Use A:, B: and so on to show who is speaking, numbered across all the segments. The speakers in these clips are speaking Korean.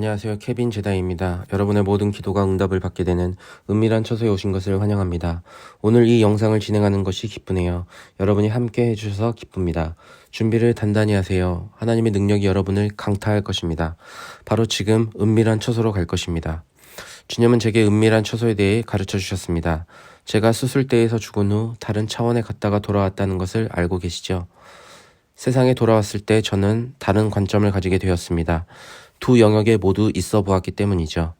A: 안녕하세요. 케빈 제다입니다. 여러분의 모든 기도가 응답을 받게 되는 은밀한 처소에 오신 것을 환영합니다. 오늘 이 영상을 진행하는 것이 기쁘네요. 여러분이 함께 해주셔서 기쁩니다. 준비를 단단히 하세요. 하나님의 능력이 여러분을 강타할 것입니다. 바로 지금 은밀한 처소로 갈 것입니다. 주님은 제게 은밀한 처소에 대해 가르쳐 주셨습니다. 제가 수술대에서 죽은 후 다른 차원에 갔다가 돌아왔다는 것을 알고 계시죠? 세상에 돌아왔을 때 저는 다른 관점을 가지게 되었습니다. 두 영역에 모두 있어 보았기 때문이죠.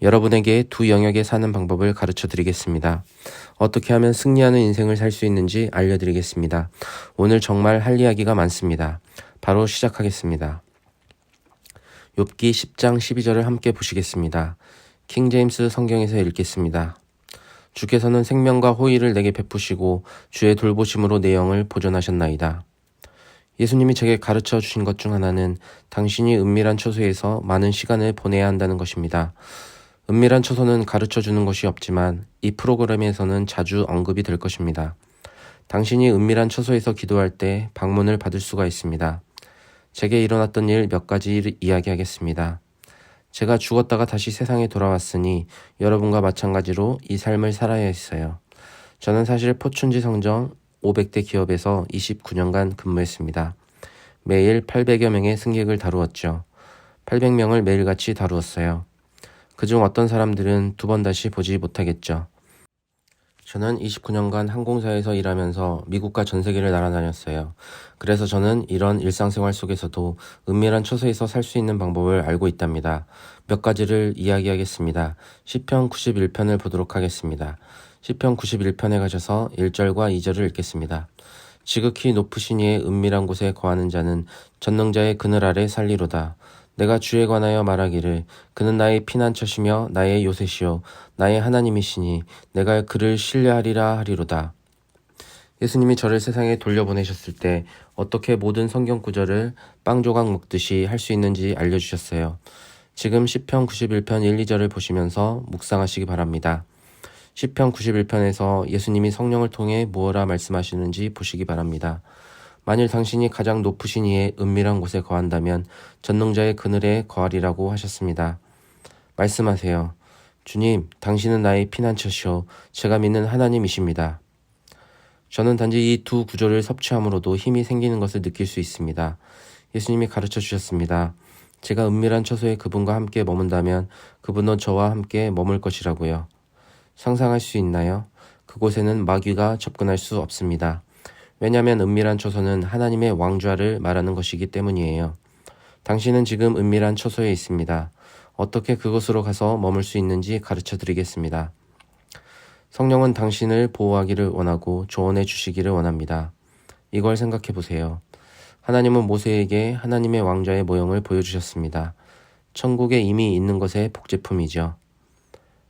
A: 여러분에게 두 영역에 사는 방법을 가르쳐 드리겠습니다. 어떻게 하면 승리하는 인생을 살 수 있는지 알려드리겠습니다. 오늘 정말 할 이야기가 많습니다. 바로 시작하겠습니다. 욥기 10장 12절을 함께 보시겠습니다. 킹제임스 성경에서 읽겠습니다. 주께서는 생명과 호의를 내게 베푸시고 주의 돌보심으로 내 영을 보존하셨나이다. 예수님이 제게 가르쳐 주신 것 중 하나는 당신이 은밀한 처소에서 많은 시간을 보내야 한다는 것입니다. 은밀한 처소는 가르쳐 주는 것이 없지만 이 프로그램에서는 자주 언급이 될 것입니다. 당신이 은밀한 처소에서 기도할 때 방문을 받을 수가 있습니다. 제게 일어났던 일 몇 가지 이야기하겠습니다. 제가 죽었다가 다시 세상에 돌아왔으니 여러분과 마찬가지로 이 삶을 살아야 했어요. 저는 사실 포춘지 성정 500대 기업에서 29년간 근무했습니다. 매일 800여 명의 승객을 다루었죠. 800명을 매일같이 다루었어요. 그중 어떤 사람들은 두 번 다시 보지 못하겠죠. 저는 29년간 항공사에서 일하면서 미국과 전 세계를 날아다녔어요. 그래서 저는 이런 일상생활 속에서도 은밀한 처소에서 살 수 있는 방법을 알고 있답니다. 몇 가지를 이야기하겠습니다. 시편 91편을 보도록 하겠습니다. 시편 91편에 가셔서 1절과 2절을 읽겠습니다. 지극히 높으신 이의 은밀한 곳에 거하는 자는 전능자의 그늘 아래 살리로다. 내가 주에 관하여 말하기를 그는 나의 피난처시며 나의 요새시요 나의 하나님이시니 내가 그를 신뢰하리라 하리로다. 예수님이 저를 세상에 돌려보내셨을 때 어떻게 모든 성경 구절을 빵 조각 먹듯이 할 수 있는지 알려주셨어요. 지금 시편 91편 1, 2절을 보시면서 묵상하시기 바랍니다. 시편 91편에서 예수님이 성령을 통해 무엇라 말씀하시는지 보시기 바랍니다. 만일 당신이 가장 높으신 이의 은밀한 곳에 거한다면 전능자의 그늘에 거하리라고 하셨습니다. 말씀하세요. 주님, 당신은 나의 피난처시오. 제가 믿는 하나님이십니다. 저는 단지 이 두 구절을 섭취함으로도 힘이 생기는 것을 느낄 수 있습니다. 예수님이 가르쳐 주셨습니다. 제가 은밀한 처소에 그분과 함께 머문다면 그분은 저와 함께 머물 것이라고요. 상상할 수 있나요? 그곳에는 마귀가 접근할 수 없습니다. 왜냐하면 은밀한 처소는 하나님의 왕좌를 말하는 것이기 때문이에요. 당신은 지금 은밀한 처소에 있습니다. 어떻게 그곳으로 가서 머물 수 있는지 가르쳐 드리겠습니다. 성령은 당신을 보호하기를 원하고 조언해 주시기를 원합니다. 이걸 생각해 보세요. 하나님은 모세에게 하나님의 왕좌의 모형을 보여주셨습니다. 천국에 이미 있는 것의 복제품이죠.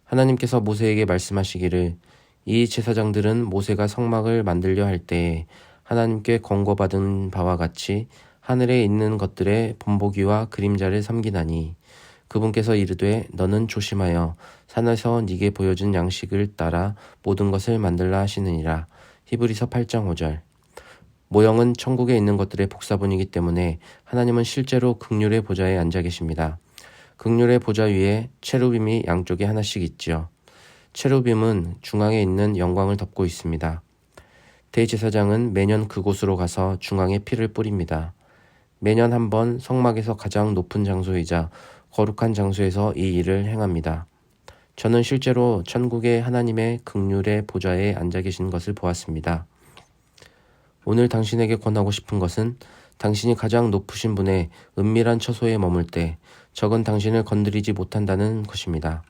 A: 하나님께서 모세에게 말씀하시기를 이 제사장들은 모세가 성막을 만들려 할 때에 하나님께 권고받은 바와 같이 하늘에 있는 것들의 본보기와 그림자를 섬기나니 그분께서 이르되 너는 조심하여 산에서 네게 보여준 양식을 따라 모든 것을 만들라 하시느니라. 히브리서 8장 5절. 모형은 천국에 있는 것들의 복사본이기 때문에 하나님은 실제로 극률의 보좌에 앉아 계십니다. 극률의 보좌 위에 체루빔이 양쪽에 하나씩 있지요. 체루빔은 중앙에 있는 영광을 덮고 있습니다. 대제사장은 매년 그곳으로 가서 중앙에 피를 뿌립니다. 매년 한 번 성막에서 가장 높은 장소이자 거룩한 장소에서 이 일을 행합니다. 저는 실제로 천국의 하나님의 극률의 보좌에 앉아 계신 것을 보았습니다. 오늘 당신에게 권하고 싶은 것은 당신이 가장 높으신 분의 은밀한 처소에 머물 때 적은 당신을 건드리지 못한다는 것입니다.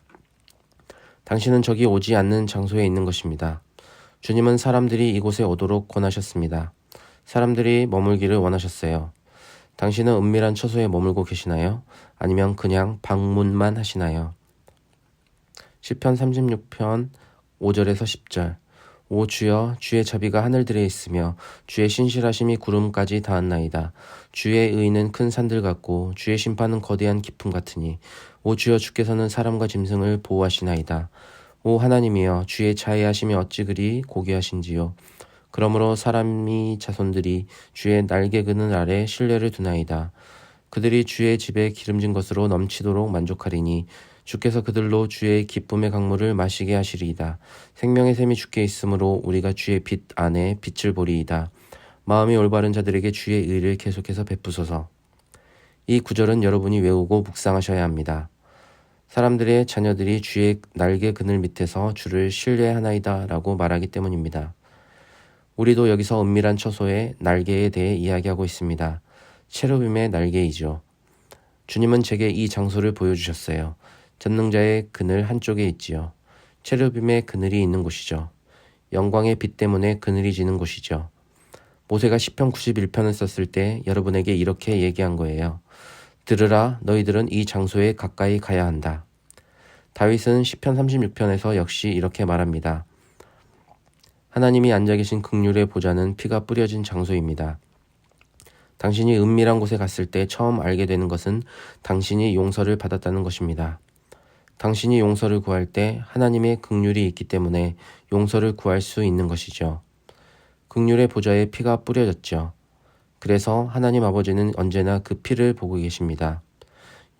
A: 당신은 적이 오지 않는 장소에 있는 것입니다. 주님은 사람들이 이곳에 오도록 권하셨습니다. 사람들이 머물기를 원하셨어요. 당신은 은밀한 처소에 머물고 계시나요? 아니면 그냥 방문만 하시나요? 시편 36편 5절에서 10절. 오 주여, 주의 자비가 하늘들에 있으며 주의 신실하심이 구름까지 닿았나이다. 주의 의는 큰 산들 같고 주의 심판은 거대한 깊음 같으니 오 주여, 주께서는 사람과 짐승을 보호하시나이다. 오 하나님이여, 주의 자애하심이 어찌 그리 고귀하신지요. 그러므로 사람이 자손들이 주의 날개 그늘 아래 신뢰를 두나이다. 그들이 주의 집에 기름진 것으로 넘치도록 만족하리니 주께서 그들로 주의 기쁨의 강물을 마시게 하시리이다. 생명의 샘이 주께 있으므로 우리가 주의 빛 안에 빛을 보리이다. 마음이 올바른 자들에게 주의 의를 계속해서 베푸소서. 이 구절은 여러분이 외우고 묵상하셔야 합니다. 사람들의 자녀들이 주의 날개 그늘 밑에서 주를 신뢰하나이다 라고 말하기 때문입니다. 우리도 여기서 은밀한 처소의 날개에 대해 이야기하고 있습니다. 체루빔의 날개이죠. 주님은 제게 이 장소를 보여주셨어요. 전능자의 그늘 한쪽에 있지요. 체루빔의 그늘이 있는 곳이죠. 영광의 빛 때문에 그늘이 지는 곳이죠. 모세가 시편 91편을 썼을 때 여러분에게 이렇게 얘기한 거예요. 들으라, 너희들은 이 장소에 가까이 가야 한다. 다윗은 시편 36편에서 역시 이렇게 말합니다. 하나님이 앉아 계신 긍휼의 보좌는 피가 뿌려진 장소입니다. 당신이 은밀한 곳에 갔을 때 처음 알게 되는 것은 당신이 용서를 받았다는 것입니다. 당신이 용서를 구할 때 하나님의 긍휼이 있기 때문에 용서를 구할 수 있는 것이죠. 긍휼의 보좌에 피가 뿌려졌죠. 그래서 하나님 아버지는 언제나 그 피를 보고 계십니다.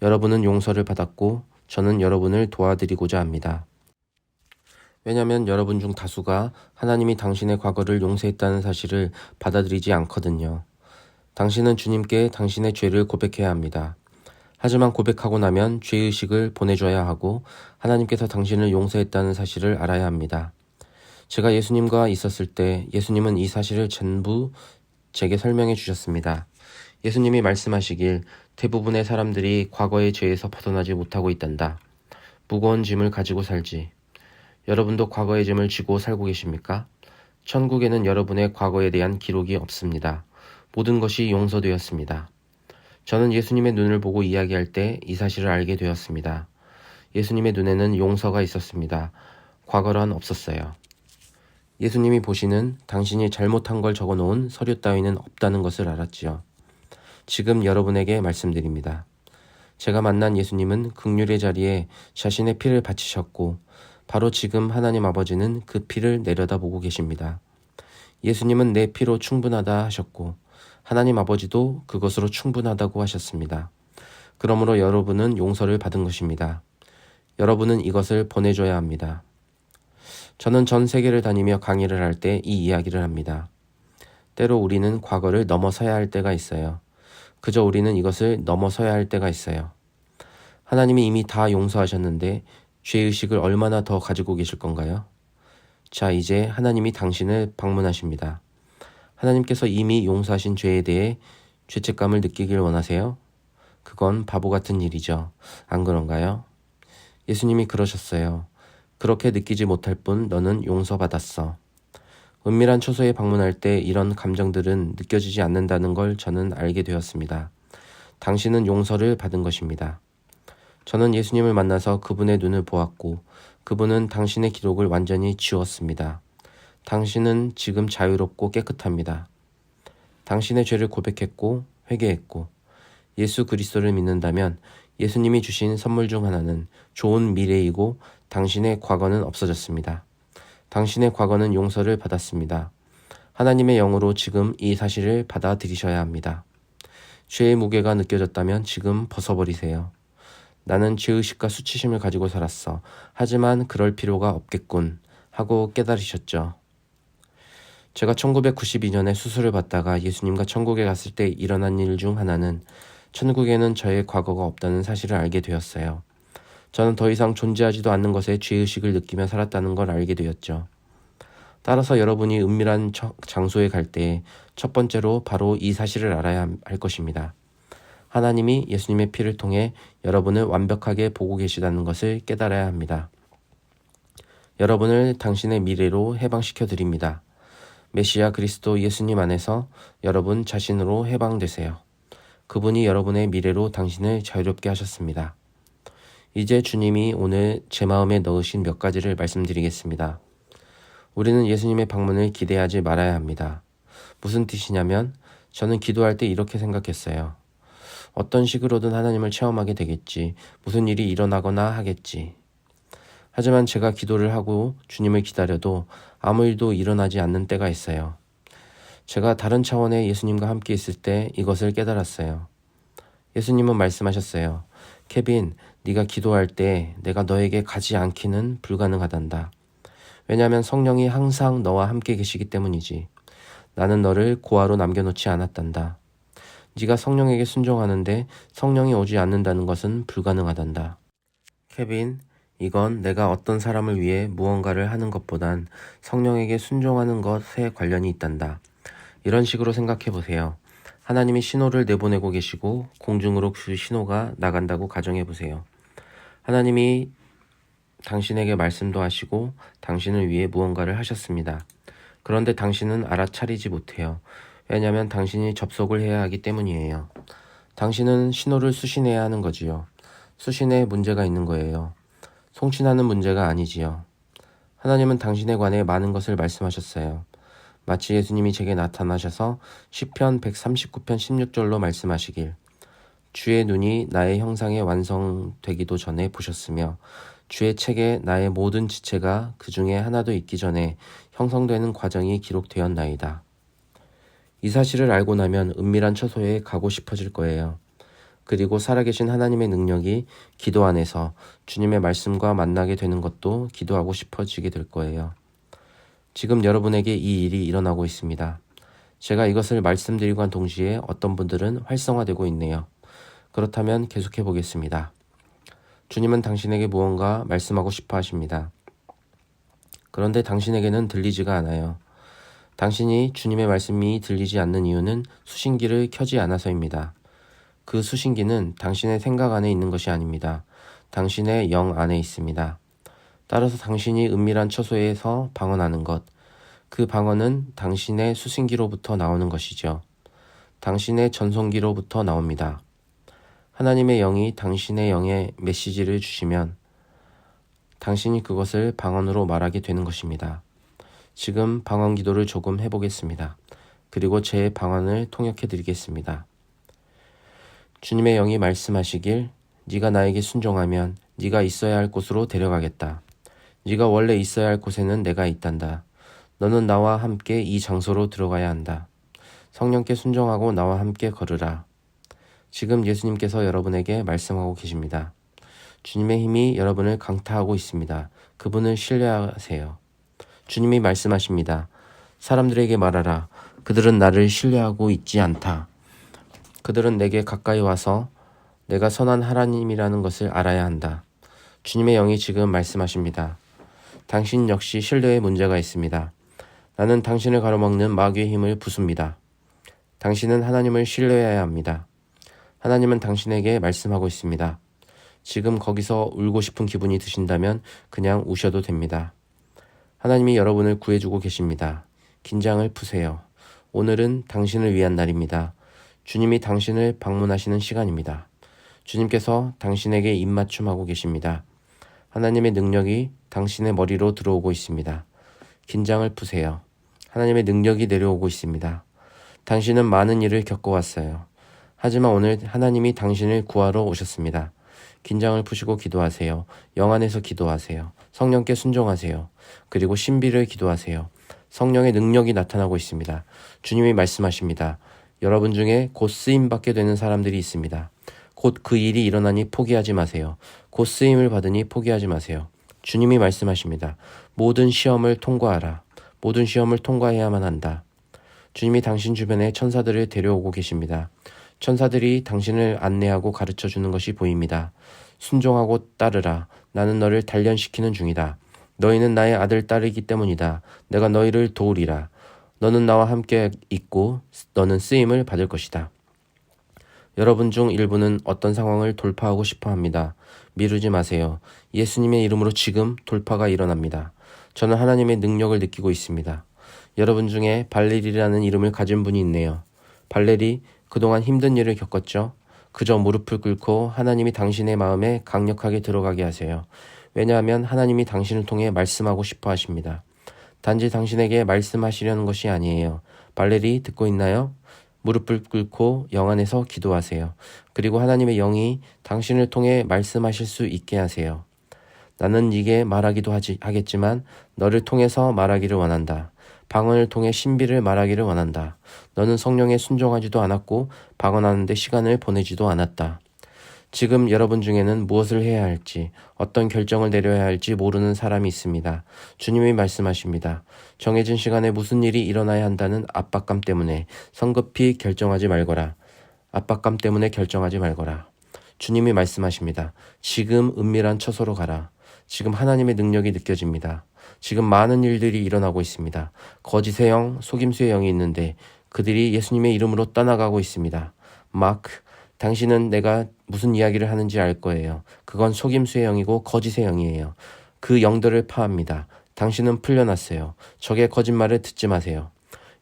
A: 여러분은 용서를 받았고 저는 여러분을 도와드리고자 합니다. 왜냐하면 여러분 중 다수가 하나님이 당신의 과거를 용서했다는 사실을 받아들이지 않거든요. 당신은 주님께 당신의 죄를 고백해야 합니다. 하지만 고백하고 나면 죄의식을 보내줘야 하고 하나님께서 당신을 용서했다는 사실을 알아야 합니다. 제가 예수님과 있었을 때 예수님은 이 사실을 전부 제게 설명해 주셨습니다. 예수님이 말씀하시길 대부분의 사람들이 과거의 죄에서 벗어나지 못하고 있단다. 무거운 짐을 가지고 살지. 여러분도 과거의 짐을 지고 살고 계십니까? 천국에는 여러분의 과거에 대한 기록이 없습니다. 모든 것이 용서되었습니다. 저는 예수님의 눈을 보고 이야기할 때 이 사실을 알게 되었습니다. 예수님의 눈에는 용서가 있었습니다. 과거란 없었어요. 예수님이 보시는 당신이 잘못한 걸 적어놓은 서류 따위는 없다는 것을 알았지요. 지금 여러분에게 말씀드립니다. 제가 만난 예수님은 긍휼의 자리에 자신의 피를 바치셨고 바로 지금 하나님 아버지는 그 피를 내려다보고 계십니다. 예수님은 내 피로 충분하다 하셨고 하나님 아버지도 그것으로 충분하다고 하셨습니다. 그러므로 여러분은 용서를 받은 것입니다. 여러분은 이것을 보내줘야 합니다. 저는 전 세계를 다니며 강의를 할 때 이 이야기를 합니다. 때로 우리는 과거를 넘어서야 할 때가 있어요. 그저 우리는 이것을 넘어서야 할 때가 있어요. 하나님이 이미 다 용서하셨는데 죄의식을 얼마나 더 가지고 계실 건가요? 자, 이제 하나님이 당신을 방문하십니다. 하나님께서 이미 용서하신 죄에 대해 죄책감을 느끼길 원하세요? 그건 바보 같은 일이죠. 안 그런가요? 예수님이 그러셨어요. 그렇게 느끼지 못할 뿐 너는 용서받았어. 은밀한 처소에 방문할 때 이런 감정들은 느껴지지 않는다는 걸 저는 알게 되었습니다. 당신은 용서를 받은 것입니다. 저는 예수님을 만나서 그분의 눈을 보았고 그분은 당신의 기록을 완전히 지웠습니다. 당신은 지금 자유롭고 깨끗합니다. 당신의 죄를 고백했고 회개했고 예수 그리스도를 믿는다면 예수님이 주신 선물 중 하나는 좋은 미래이고 당신의 과거는 없어졌습니다. 당신의 과거는 용서를 받았습니다. 하나님의 영으로 지금 이 사실을 받아들이셔야 합니다. 죄의 무게가 느껴졌다면 지금 벗어버리세요. 나는 죄의식과 수치심을 가지고 살았어. 하지만 그럴 필요가 없겠군 하고 깨달으셨죠. 제가 1992년에 수술을 받다가 예수님과 천국에 갔을 때 일어난 일 중 하나는 천국에는 저의 과거가 없다는 사실을 알게 되었어요. 저는 더 이상 존재하지도 않는 것에 죄의식을 느끼며 살았다는 걸 알게 되었죠. 따라서 여러분이 은밀한 장소에 갈 때 첫 번째로 바로 이 사실을 알아야 할 것입니다. 하나님이 예수님의 피를 통해 여러분을 완벽하게 보고 계시다는 것을 깨달아야 합니다. 여러분을 당신의 미래로 해방시켜 드립니다. 메시아 그리스도 예수님 안에서 여러분 자신으로 해방되세요. 그분이 여러분의 미래로 당신을 자유롭게 하셨습니다. 이제 주님이 오늘 제 마음에 넣으신 몇 가지를 말씀드리겠습니다. 우리는 예수님의 방문을 기대하지 말아야 합니다. 무슨 뜻이냐면 저는 기도할 때 이렇게 생각했어요. 어떤 식으로든 하나님을 체험하게 되겠지. 무슨 일이 일어나거나 하겠지. 하지만 제가 기도를 하고 주님을 기다려도 아무 일도 일어나지 않는 때가 있어요. 제가 다른 차원의 예수님과 함께 있을 때 이것을 깨달았어요. 예수님은 말씀하셨어요. 케빈, 네가 기도할 때 내가 너에게 가지 않기는 불가능하단다. 왜냐하면 성령이 항상 너와 함께 계시기 때문이지. 나는 너를 고아로 남겨놓지 않았단다. 네가 성령에게 순종하는데 성령이 오지 않는다는 것은 불가능하단다. 케빈, 이건 내가 어떤 사람을 위해 무언가를 하는 것보단 성령에게 순종하는 것에 관련이 있단다. 이런 식으로 생각해 보세요. 하나님이 신호를 내보내고 계시고 공중으로 그 신호가 나간다고 가정해 보세요. 하나님이 당신에게 말씀도 하시고 당신을 위해 무언가를 하셨습니다. 그런데 당신은 알아차리지 못해요. 왜냐하면 당신이 접속을 해야 하기 때문이에요. 당신은 신호를 수신해야 하는 거지요. 수신에 문제가 있는 거예요. 송신하는 문제가 아니지요. 하나님은 당신에 관해 많은 것을 말씀하셨어요. 마치 예수님이 제게 나타나셔서 시편 139편 16절로 말씀하시길 주의 눈이 나의 형상에 완성되기도 전에 보셨으며 주의 책에 나의 모든 지체가 그 중에 하나도 있기 전에 형성되는 과정이 기록되었나이다. 이 사실을 알고 나면 은밀한 처소에 가고 싶어질 거예요. 그리고 살아계신 하나님의 능력이 기도 안에서 주님의 말씀과 만나게 되는 것도 기도하고 싶어지게 될 거예요. 지금 여러분에게 이 일이 일어나고 있습니다. 제가 이것을 말씀드리고 한 동시에 어떤 분들은 활성화되고 있네요. 그렇다면 계속해 보겠습니다. 주님은 당신에게 무언가 말씀하고 싶어 하십니다. 그런데 당신에게는 들리지가 않아요. 당신이 주님의 말씀이 들리지 않는 이유는 수신기를 켜지 않아서입니다. 그 수신기는 당신의 생각 안에 있는 것이 아닙니다. 당신의 영 안에 있습니다. 따라서 당신이 은밀한 처소에서 방언하는 것, 그 방언은 당신의 수신기로부터 나오는 것이죠. 당신의 전송기로부터 나옵니다. 하나님의 영이 당신의 영에 메시지를 주시면 당신이 그것을 방언으로 말하게 되는 것입니다. 지금 방언 기도를 조금 해보겠습니다. 그리고 제 방언을 통역해 드리겠습니다. 주님의 영이 말씀하시길 네가 나에게 순종하면 네가 있어야 할 곳으로 데려가겠다. 네가 원래 있어야 할 곳에는 내가 있단다. 너는 나와 함께 이 장소로 들어가야 한다. 성령께 순종하고 나와 함께 걸으라. 지금 예수님께서 여러분에게 말씀하고 계십니다. 주님의 힘이 여러분을 강타하고 있습니다. 그분을 신뢰하세요. 주님이 말씀하십니다. 사람들에게 말하라. 그들은 나를 신뢰하고 있지 않다. 그들은 내게 가까이 와서 내가 선한 하나님이라는 것을 알아야 한다. 주님의 영이 지금 말씀하십니다. 당신 역시 신뢰에 문제가 있습니다. 나는 당신을 가로막는 마귀의 힘을 부숩니다. 당신은 하나님을 신뢰해야 합니다. 하나님은 당신에게 말씀하고 있습니다. 지금 거기서 울고 싶은 기분이 드신다면 그냥 우셔도 됩니다. 하나님이 여러분을 구해주고 계십니다. 긴장을 푸세요. 오늘은 당신을 위한 날입니다. 주님이 당신을 방문하시는 시간입니다. 주님께서 당신에게 입맞춤하고 계십니다. 하나님의 능력이 당신의 머리로 들어오고 있습니다. 긴장을 푸세요. 하나님의 능력이 내려오고 있습니다. 당신은 많은 일을 겪어왔어요. 하지만 오늘 하나님이 당신을 구하러 오셨습니다. 긴장을 푸시고 기도하세요. 영 안에서 기도하세요. 성령께 순종하세요. 그리고 신비를 기도하세요. 성령의 능력이 나타나고 있습니다. 주님이 말씀하십니다. 여러분 중에 곧 쓰임받게 되는 사람들이 있습니다. 곧 그 일이 일어나니 포기하지 마세요. 곧 쓰임을 받으니 포기하지 마세요. 주님이 말씀하십니다. 모든 시험을 통과하라. 모든 시험을 통과해야만 한다. 주님이 당신 주변에 천사들을 데려오고 계십니다. 천사들이 당신을 안내하고 가르쳐 주는 것이 보입니다. 순종하고 따르라. 나는 너를 단련시키는 중이다. 너희는 나의 아들 딸이기 때문이다. 내가 너희를 도우리라. 너는 나와 함께 있고 너는 쓰임을 받을 것이다. 여러분 중 일부는 어떤 상황을 돌파하고 싶어 합니다. 미루지 마세요. 예수님의 이름으로 지금 돌파가 일어납니다. 저는 하나님의 능력을 느끼고 있습니다. 여러분 중에 발레리라는 이름을 가진 분이 있네요. 발레리, 그동안 힘든 일을 겪었죠? 그저 무릎을 꿇고 하나님이 당신의 마음에 강력하게 들어가게 하세요. 왜냐하면 하나님이 당신을 통해 말씀하고 싶어 하십니다. 단지 당신에게 말씀하시려는 것이 아니에요. 발레리 듣고 있나요? 무릎을 꿇고 영 안에서 기도하세요. 그리고 하나님의 영이 당신을 통해 말씀하실 수 있게 하세요. 나는 네게 말하기도 하겠지만 너를 통해서 말하기를 원한다. 방언을 통해 신비를 말하기를 원한다. 너는 성령에 순종하지도 않았고 방언하는데 시간을 보내지도 않았다. 지금 여러분 중에는 무엇을 해야 할지, 어떤 결정을 내려야 할지 모르는 사람이 있습니다. 주님이 말씀하십니다. 정해진 시간에 무슨 일이 일어나야 한다는 압박감 때문에 성급히 결정하지 말거라. 압박감 때문에 결정하지 말거라. 주님이 말씀하십니다. 지금 은밀한 처소로 가라. 지금 하나님의 능력이 느껴집니다. 지금 많은 일들이 일어나고 있습니다. 거짓의 영, 속임수의 영이 있는데 그들이 예수님의 이름으로 떠나가고 있습니다. 마크, 당신은 내가 무슨 이야기를 하는지 알 거예요. 그건 속임수의 영이고 거짓의 영이에요. 그 영들을 파합니다. 당신은 풀려났어요. 적의 거짓말을 듣지 마세요.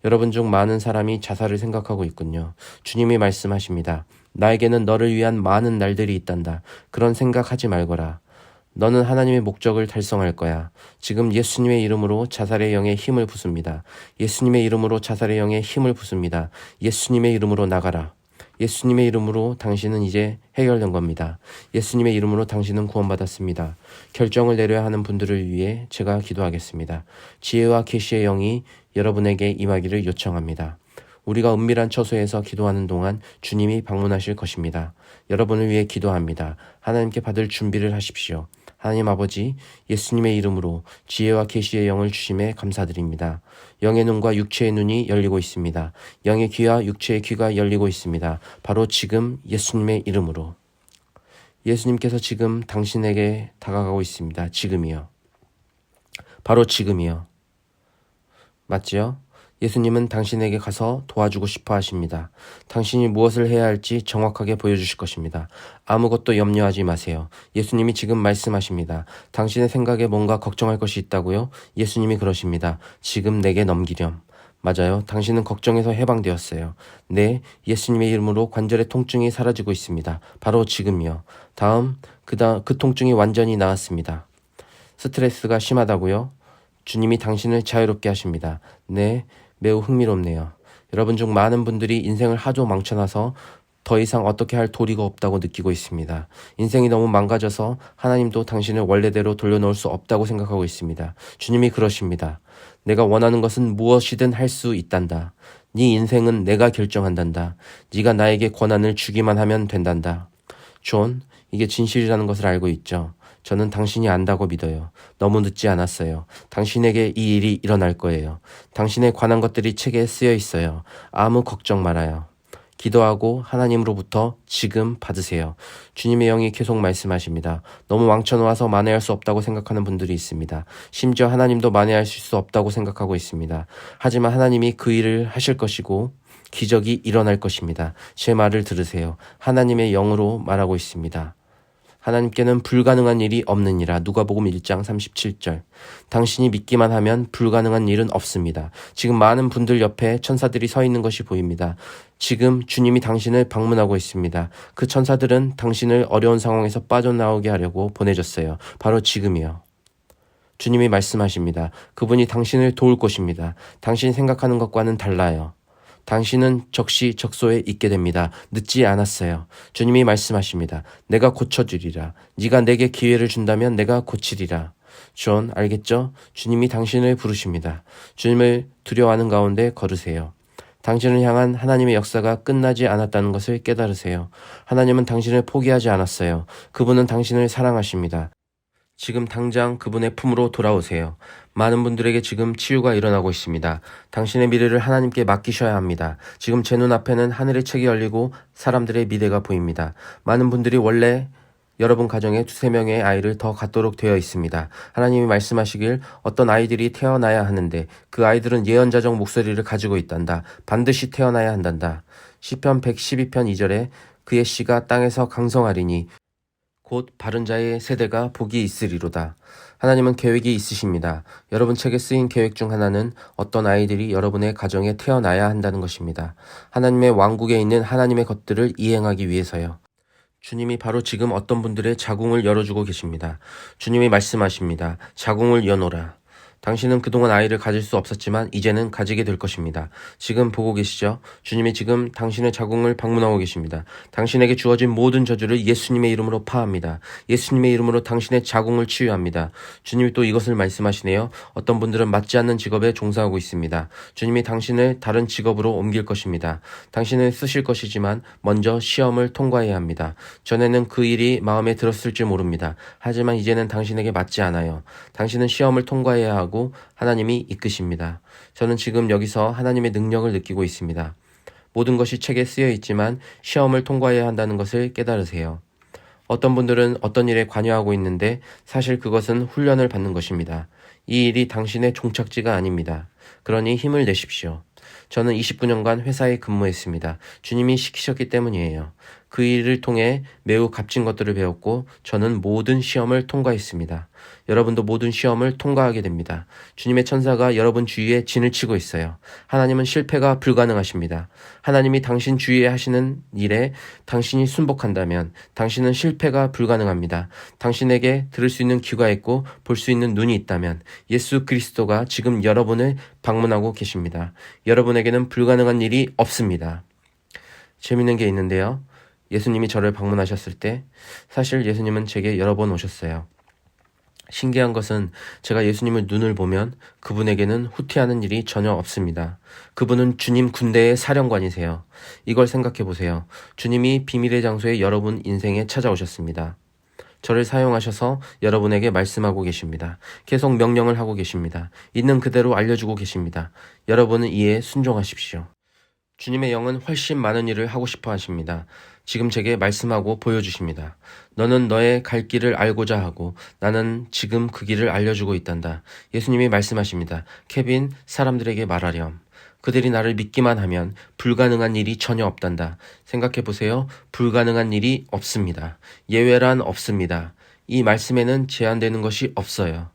A: 여러분 중 많은 사람이 자살을 생각하고 있군요. 주님이 말씀하십니다. 나에게는 너를 위한 많은 날들이 있단다. 그런 생각하지 말거라. 너는 하나님의 목적을 달성할 거야. 지금 예수님의 이름으로 자살의 영에 힘을 붓습니다. 예수님의 이름으로 자살의 영에 힘을 붓습니다. 예수님의 이름으로 나가라. 예수님의 이름으로 당신은 이제 해결된 겁니다. 예수님의 이름으로 당신은 구원받았습니다. 결정을 내려야 하는 분들을 위해 제가 기도하겠습니다. 지혜와 계시의 영이 여러분에게 임하기를 요청합니다. 우리가 은밀한 처소에서 기도하는 동안 주님이 방문하실 것입니다. 여러분을 위해 기도합니다. 하나님께 받을 준비를 하십시오. 하나님 아버지, 예수님의 이름으로 지혜와 계시의 영을 주심에 감사드립니다. 영의 눈과 육체의 눈이 열리고 있습니다. 영의 귀와 육체의 귀가 열리고 있습니다. 바로 지금 예수님의 이름으로. 예수님께서 지금 당신에게 다가가고 있습니다. 지금이요. 바로 지금이요. 맞지요? 예수님은 당신에게 가서 도와주고 싶어 하십니다. 당신이 무엇을 해야 할지 정확하게 보여주실 것입니다. 아무것도 염려하지 마세요. 예수님이 지금 말씀하십니다. 당신의 생각에 뭔가 걱정할 것이 있다고요? 예수님이 그러십니다. 지금 내게 넘기렴. 맞아요. 당신은 걱정에서 해방되었어요. 네, 예수님의 이름으로 관절의 통증이 사라지고 있습니다. 바로 지금이요. 다음, 그 통증이 완전히 나았습니다. 스트레스가 심하다고요? 주님이 당신을 자유롭게 하십니다. 네, 매우 흥미롭네요. 여러분 중 많은 분들이 인생을 하도 망쳐놔서 더 이상 어떻게 할 도리가 없다고 느끼고 있습니다. 인생이 너무 망가져서 하나님도 당신을 원래대로 돌려놓을 수 없다고 생각하고 있습니다. 주님이 그러십니다. 내가 원하는 것은 무엇이든 할 수 있단다. 네 인생은 내가 결정한단다. 네가 나에게 권한을 주기만 하면 된단다. 존, 이게 진실이라는 것을 알고 있죠. 저는 당신이 안다고 믿어요. 너무 늦지 않았어요. 당신에게 이 일이 일어날 거예요. 당신에 관한 것들이 책에 쓰여 있어요. 아무 걱정 말아요. 기도하고 하나님으로부터 지금 받으세요. 주님의 영이 계속 말씀하십니다. 너무 망쳐놓아서 만회할 수 없다고 생각하는 분들이 있습니다. 심지어 하나님도 만회하실 수 없다고 생각하고 있습니다. 하지만 하나님이 그 일을 하실 것이고 기적이 일어날 것입니다. 제 말을 들으세요. 하나님의 영으로 말하고 있습니다. 하나님께는 불가능한 일이 없느니라. 누가복음 1장 37절. 당신이 믿기만 하면 불가능한 일은 없습니다. 지금 많은 분들 옆에 천사들이 서 있는 것이 보입니다. 지금 주님이 당신을 방문하고 있습니다. 그 천사들은 당신을 어려운 상황에서 빠져나오게 하려고 보내졌어요. 바로 지금이요. 주님이 말씀하십니다. 그분이 당신을 도울 것입니다. 당신이 생각하는 것과는 달라요. 당신은 적시적소에 있게 됩니다. 늦지 않았어요. 주님이 말씀하십니다. 내가 고쳐주리라. 네가 내게 기회를 준다면 내가 고치리라. 존, 알겠죠? 주님이 당신을 부르십니다. 주님을 두려워하는 가운데 걸으세요. 당신을 향한 하나님의 역사가 끝나지 않았다는 것을 깨달으세요. 하나님은 당신을 포기하지 않았어요. 그분은 당신을 사랑하십니다. 지금 당장 그분의 품으로 돌아오세요. 많은 분들에게 지금 치유가 일어나고 있습니다. 당신의 미래를 하나님께 맡기셔야 합니다. 지금 제 눈앞에는 하늘의 책이 열리고 사람들의 미래가 보입니다. 많은 분들이 원래 여러분 가정에 2-3명의 아이를 더 갖도록 되어 있습니다. 하나님이 말씀하시길 어떤 아이들이 태어나야 하는데 그 아이들은 예언자적 목소리를 가지고 있단다. 반드시 태어나야 한단다. 시편 112편 2절에 그의 씨가 땅에서 강성하리니 곧 바른 자의 세대가 복이 있으리로다. 하나님은 계획이 있으십니다. 여러분 책에 쓰인 계획 중 하나는 어떤 아이들이 여러분의 가정에 태어나야 한다는 것입니다. 하나님의 왕국에 있는 하나님의 것들을 이행하기 위해서요. 주님이 바로 지금 어떤 분들의 자궁을 열어주고 계십니다. 주님이 말씀하십니다. 자궁을 여노라. 당신은 그동안 아이를 가질 수 없었지만 이제는 가지게 될 것입니다. 지금 보고 계시죠? 주님이 지금 당신의 자궁을 방문하고 계십니다. 당신에게 주어진 모든 저주를 예수님의 이름으로 파합니다. 예수님의 이름으로 당신의 자궁을 치유합니다. 주님이 또 이것을 말씀하시네요. 어떤 분들은 맞지 않는 직업에 종사하고 있습니다. 주님이 당신을 다른 직업으로 옮길 것입니다. 당신을 쓰실 것이지만 먼저 시험을 통과해야 합니다. 전에는 그 일이 마음에 들었을지 모릅니다. 하지만 이제는 당신에게 맞지 않아요. 당신은 시험을 통과해야 하고 하나님이 이끄십니다. 저는 지금 여기서 하나님의 능력을 느끼고 있습니다. 모든 것이 책에 쓰여 있지만 시험을 통과해야 한다는 것을 깨달으세요. 어떤 분들은 어떤 일에 관여하고 있는데 사실 그것은 훈련을 받는 것입니다. 이 일이 당신의 종착지가 아닙니다. 그러니 힘을 내십시오. 저는 29년간 회사에 근무했습니다. 주님이 시키셨기 때문이에요. 그 일을 통해 매우 값진 것들을 배웠고 저는 모든 시험을 통과했습니다. 여러분도 모든 시험을 통과하게 됩니다. 주님의 천사가 여러분 주위에 진을 치고 있어요. 하나님은 실패가 불가능하십니다. 하나님이 당신 주위에 하시는 일에 당신이 순복한다면 당신은 실패가 불가능합니다. 당신에게 들을 수 있는 귀가 있고 볼 수 있는 눈이 있다면 예수 그리스도가 지금 여러분을 방문하고 계십니다. 여러분에게는 불가능한 일이 없습니다. 재밌는 게 있는데요. 예수님이 저를 방문하셨을 때 사실 예수님은 제게 여러 번 오셨어요. 신기한 것은 제가 예수님을 눈을 보면 그분에게는 후퇴하는 일이 전혀 없습니다. 그분은 주님 군대의 사령관이세요. 이걸 생각해 보세요. 주님이 비밀의 장소에 여러분 인생에 찾아오셨습니다. 저를 사용하셔서 여러분에게 말씀하고 계십니다. 계속 명령을 하고 계십니다. 있는 그대로 알려주고 계십니다. 여러분은 이에 순종하십시오. 주님의 영은 훨씬 많은 일을 하고 싶어 하십니다. 지금 제게 말씀하고 보여주십니다. 너는 너의 갈 길을 알고자 하고 나는 지금 그 길을 알려주고 있단다. 예수님이 말씀하십니다. 케빈, 사람들에게 말하렴. 그들이 나를 믿기만 하면 불가능한 일이 전혀 없단다. 생각해보세요. 불가능한 일이 없습니다. 예외란 없습니다. 이 말씀에는 제한되는 것이 없어요.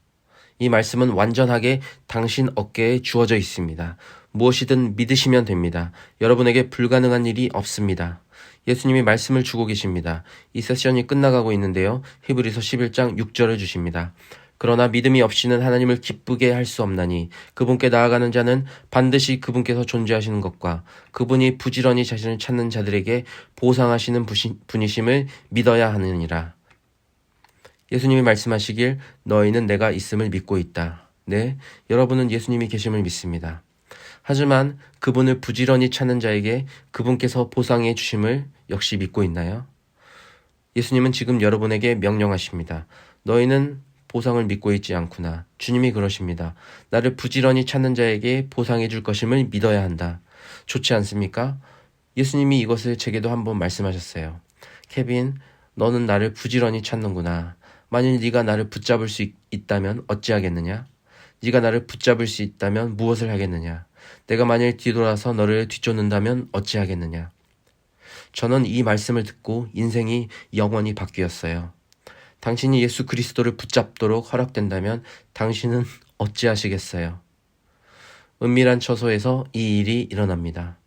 A: 이 말씀은 완전하게 당신 어깨에 주어져 있습니다. 무엇이든 믿으시면 됩니다. 여러분에게 불가능한 일이 없습니다. 예수님이 말씀을 주고 계십니다. 이 세션이 끝나가고 있는데요. 히브리서 11장 6절을 주십니다. 그러나 믿음이 없이는 하나님을 기쁘게 할 수 없나니 그분께 나아가는 자는 반드시 그분께서 존재하시는 것과 그분이 부지런히 자신을 찾는 자들에게 보상하시는 분이심을 믿어야 하느니라. 예수님이 말씀하시길 너희는 내가 있음을 믿고 있다. 네, 여러분은 예수님이 계심을 믿습니다. 하지만 그분을 부지런히 찾는 자에게 그분께서 보상해 주심을 역시 믿고 있나요? 예수님은 지금 여러분에게 명령하십니다. 너희는 보상을 믿고 있지 않구나. 주님이 그러십니다. 나를 부지런히 찾는 자에게 보상해 줄 것임을 믿어야 한다. 좋지 않습니까? 예수님이 이것을 제게도 한번 말씀하셨어요. 케빈, 너는 나를 부지런히 찾는구나. 만일 네가 나를 붙잡을 수 있다면 어찌하겠느냐? 네가 나를 붙잡을 수 있다면 무엇을 하겠느냐? 내가 만일 뒤돌아서 너를 뒤쫓는다면 어찌하겠느냐? 저는 이 말씀을 듣고 인생이 영원히 바뀌었어요. 당신이 예수 그리스도를 붙잡도록 허락된다면 당신은 어찌하시겠어요? 은밀한 처소에서 이 일이 일어납니다.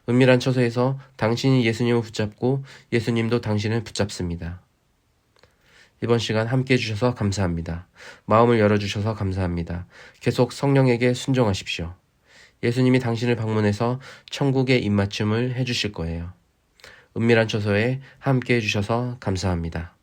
A: 은밀한 처소에서 당신이 예수님을 붙잡고 예수님도 당신을 붙잡습니다. 이번 시간 함께 해주셔서 감사합니다. 마음을 열어주셔서 감사합니다. 계속 성령에게 순종하십시오. 예수님이 당신을 방문해서 천국의 입맞춤을 해주실 거예요. 은밀한 처소에 함께 해주셔서 감사합니다.